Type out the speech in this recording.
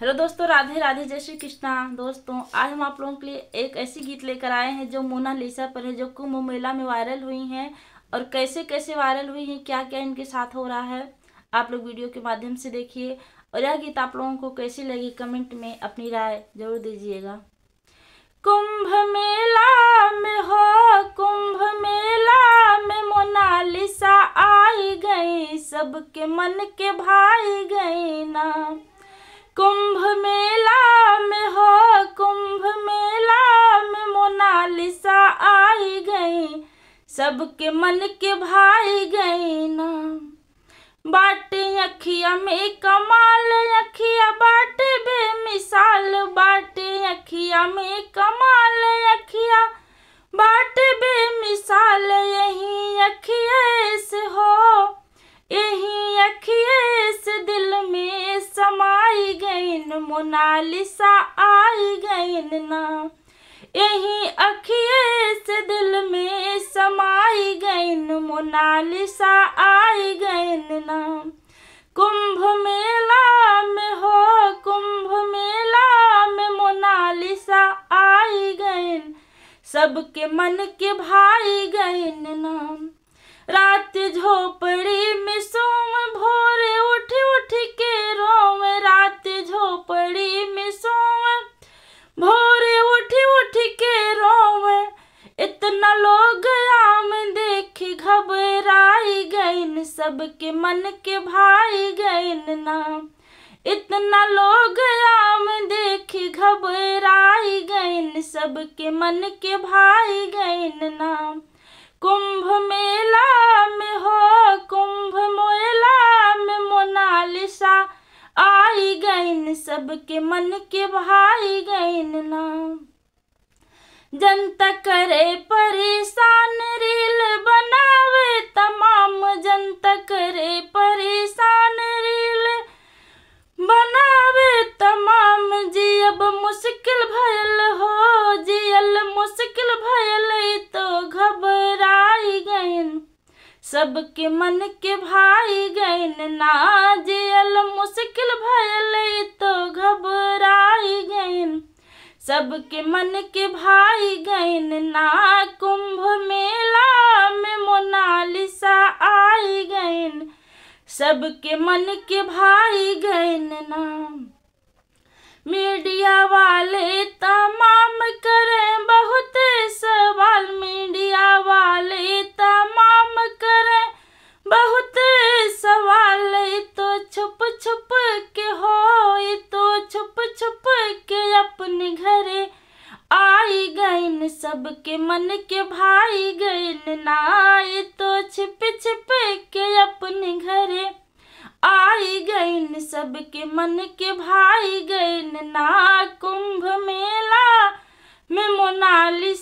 Hello दोस्तों, राधे राधे, जय श्री कृष्णा। दोस्तों, आज हम आप लोगों के लिए एक ऐसी गीत लेकर आए हैं जो मोनालिसा पर है, जो कुंभ मेला में वायरल हुई हैं। और कैसे कैसे वायरल हुई हैं, क्या क्या इनके साथ हो रहा है, आप लोग वीडियो के माध्यम से देखिए। और यह गीत आप लोगों को कैसी लगी, कमेंट में अपनी राय जरूर दीजिएगा। कुंभ मेला में हो, कुंभ मेला में मोनालिसा आई गई, सबके मन के भाई गई ना। कुंभ मेला में हो, कुंभ मेला में मोनालिसा आई गई, सबके मन के भाई गई ना। बाटे अखिया में कमाल, अखिया बाटे बेमिसाल, बाटे अखिया में कमाल, अखिया बाटे बेमिसाल। यही अखिए से हो, यही अखिए से दिल में समाई गईन, मोनालिसा आई गईन ना। यही अखिए से दिल में समाई गईन, मोनालिसा आई गईन ना। कुंभ मेला में हो, कुंभ मेला में मोनालिसा आई गईन, सबके मन के भाई गईन ना। रात झोपड़ी में सोम, भोरे उठ उठ के रोम, रात झोपड़ी में सोम, भोरे उठ उठ के रोम। इतना लोग आम देखी घबराई गईन, सबके मन के भाई गईन ना। इतना लोग आम देखी घबराई गईन, सबके मन के भाई गईन ना। कुंभ मेला में हो, कुंभ मेला में मोनालिसा आई गईन, सबके मन के भाई गईन ना। जनता करे परेशान, रील बनावे तमाम, जनता करे परेशान, रील बनावे तमाम। जियब मुश्किल भयल हो, जियल मुश्किल भयल, तो घबराई गईन, सबके मन के भाई गईन ना। जियल मुश्किल भयल, तो घबराई गईन, सबके मन के भाई गईन ना। कुंभ मेला में मोनालिसा आई गईन, सबके मन के भाई गईन ना। मीडिया वाले तमाम करें बहुत सवाल, मीडिया वाले तमाम करें बहुत सवाल। तो छुप छुप के हो, तो छुप छुप के अपने घरे आई गईन, सबके मन के भाई गईन ना। तो छिप छिप के अपने घरे आई गईन, सबके मन के भाई गईन ना। कुंभ मेला में मोनालिसा